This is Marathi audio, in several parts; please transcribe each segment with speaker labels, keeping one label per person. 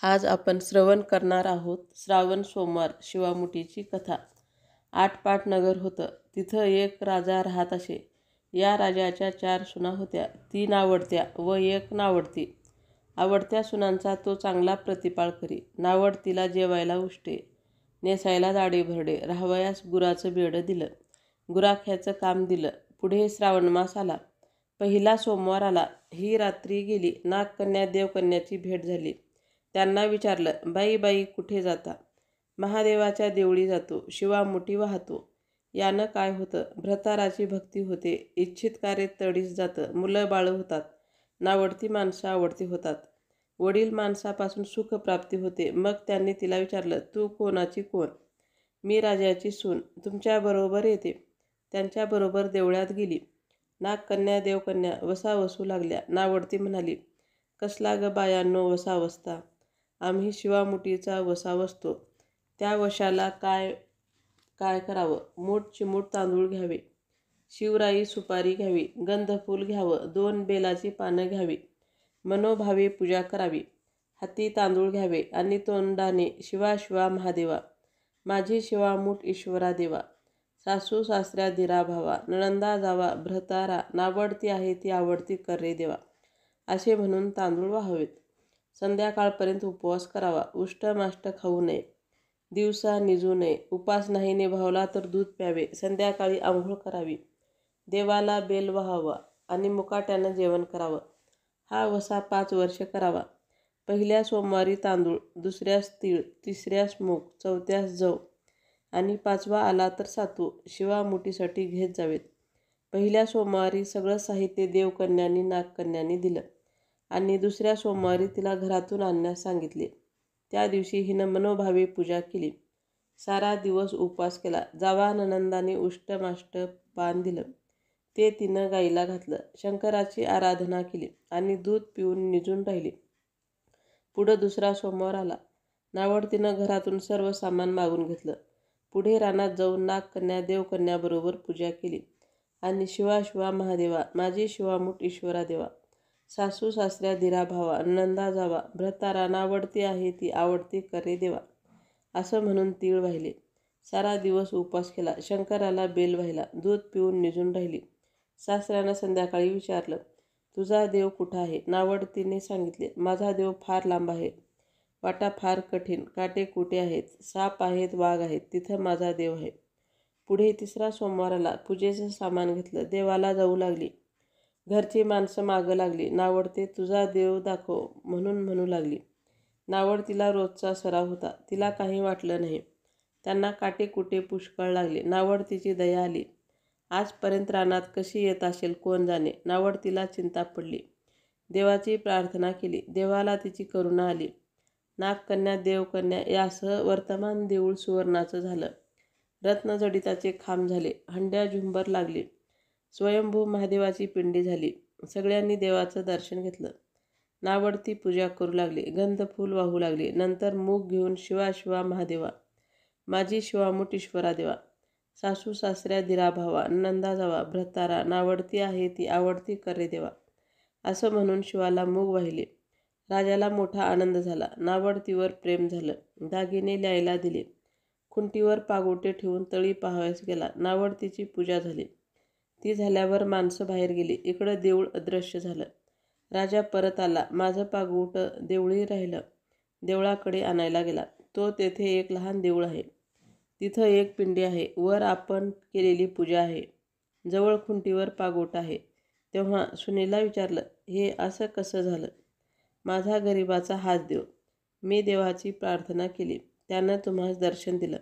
Speaker 1: आज आपण श्रवण करणार आहोत श्रावण सोमवार शिवामुठीची कथा. आटपाट नगर होतं. तिथं एक राजा राहत असे. या राजाच्या 4 सुना होत्या. 3 आवडत्या व 1 नावडती. आवडत्या सुनांचा तो चांगला प्रतिपाळ करी. नावडतीला जेवायला उष्टे, नेसायला दाढी भरडे, राहावयास गुराचं बेडं दिलं. गुराख्याचं काम दिलं. पुढे श्रावण मास आला. पहिला सोमवार आला. ही रात्री गेली. नागकन्या देवकन्याची भेट झाली. त्यांना विचारलं, बाई बाई कुठे जाता? महादेवाच्या देवळी जातो. शिवामुठी वाहतो. यानं काय होतं? भ्रताराची भक्ती होते. इच्छित कार्य तडीस जातं. मुलं बाळं होतात. नावडती माणसं आवडती होतात. वडील माणसापासून सुखप्राप्ती होते. मग त्यांनी तिला विचारलं, तू कोणाची कोण? मी राजाची सून. तुमच्याबरोबर येते. त्यांच्याबरोबर देवळात गेली. नागकन्या देवकन्या वसा वसू लागल्या. नावडती म्हणाली, कसला ग बायांनो वसा वसता? आम्ही शिवामुठीचा वसा वसतो. त्या वशाला काय काय करावं? मूठ चिमूट तांदूळ घ्यावे, शिवराई सुपारी घ्यावी, गंधफूल घ्यावं, 2 बेलाची पानं घ्यावी, मनोभावे पूजा करावी, हाती तांदूळ घ्यावे आणि तोंडाने शिवा शिवा महादेवा, माझी शिवामुठ ईश्वरा देवा, सासू सासऱ्या दिरा भावा, नणंदा जावा भ्रतारा, नावडती आहे ती आवडती कर रे देवा, असे म्हणून तांदूळ वाहावेत. संध्याकाळपर्यंत उपवास करावा. उष्टमाष्ट खाऊ नये. दिवसा निजू नये. उपास नाही निभावला तर दूध प्यावे. संध्याकाळी आंघोळ करावी. देवाला बेल वाहावा आणि मुकाट्यानं जेवण करावं. हा वसा 5 वर्ष करावा. पहिल्या सोमवारी तांदूळ, दुसऱ्यास तीळ, तिसऱ्यास मूग, चौथ्यास जव आणि 5वा आला तर सातू शिवामुठीसाठी घेत जावेत. पहिल्या सोमवारी सगळं साहित्य देवकन्यांनी नागकन्यांनी दिलं आणि दुसऱ्या सोमवारी तिला घरातून आणण्यास सांगितले. त्या दिवशी हिनं मनोभावे पूजा केली. सारा दिवस उपवास केला. जावा नणंदाने उष्टमाष्ट पान दिलं. ते तिनं गाईला घातलं. शंकराची आराधना केली आणि दूध पिऊन निजून राहिली. पुढं दुसरा सोमवार आला. नावडतीनं घरातून सर्व सामान मागून घेतलं. पुढे रानात जाऊन नागकन्या देवकन्याबरोबर पूजा केली आणि शिवा शिवा महादेवा, माझी शिवामुठ ईश्वरा देवा, सासू सासऱ्या दिरा भावा, नंदा जावा भ्रतारा, नावडती आहे ती आवडती करे देवा, असं म्हणून तीळ वाहिले. सारा दिवस उपवास केला. शंकराला बेल वाहिला. दूध पिऊन निजून राहिली. सासऱ्यानं संध्याकाळी विचारलं, तुझा देव कुठं आहे? नावडतीने सांगितले, माझा देव फार लांब आहे. वाटा फार कठीण, काटे कुटे आहेत, साप आहेत, वाघ आहेत, तिथं माझा देव आहे. पुढे तिसरा सोमवार आला. पूजेचं सामान घेतलं. देवाला जाऊ लागली. घरची माणसं मागं लागली. नावडते तुझा देव दाखव म्हणून म्हणू लागली. नावडतीला रोजचा सराव होता. तिला काही वाटलं नाही. त्यांना काटेकुटे पुष्कळ लागले. नावडतीची दया आली. आजपर्यंत रानात कशी येत असेल कोण जाणे. नावडतीला चिंता पडली. देवाची प्रार्थना केली. देवाला तिची करुणा आली. नागकन्या देवकन्या यासह वर्तमान देऊळ सुवर्णाचं झालं. रत्नजडिताचे खांब झाले. हंड्या झुंबर लागली. स्वयंभू महादेवाची पिंडी झाली. सगळ्यांनी देवाचं दर्शन घेतलं. नावडती पूजा करू लागली. गंधफूल वाहू लागली. नंतर मूग घेऊन शिवा शिवा महादेवा, माझी शिवामुठ ईश्वरा देवा, सासू सासऱ्या दिरा भावा, नंदा जावा भ्रतारा, नावडती आहे ती आवडती करे देवा, असं म्हणून शिवाला मूग वाहिले. राजाला मोठा आनंद झाला. नावडतीवर प्रेम झालं. दागिने ल्यायला दिले. खुंटीवर पागोटे ठेवून तळी पाहावयास गेला. नावडतीची पूजा झाली. ती झाल्यावर माणसं बाहेर गेली. इकडं देऊळ अदृश्य झालं. राजा परत आला. माझं पागोटं देवळी राहिलं. देवळाकडे आणायला गेला. तो तेथे एक लहान देऊळ आहे. तिथं एक पिंडी आहे. वर आपण केलेली पूजा आहे. जवळ खुंटीवर पागोटा आहे. तेव्हा सुनेला विचारलं, हे असं कसं झालं? माझा गरिबाचा हाच देव. मी देवाची प्रार्थना केली. त्यानं तुम्हाला दर्शन दिलं.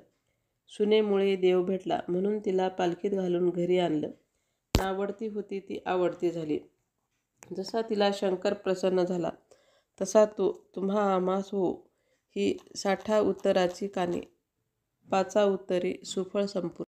Speaker 1: सुनेमुळे देव भेटला म्हणून तिला पालखीत घालून घरी आणलं. नावडती होती ती आवडती झाली. जसा तिला शंकर प्रसन्न झाला तसा तो तुम्हा आम्हास हो, ही 60 उत्तराची काने, 5 उत्तरे सुफळ संपूर्ण.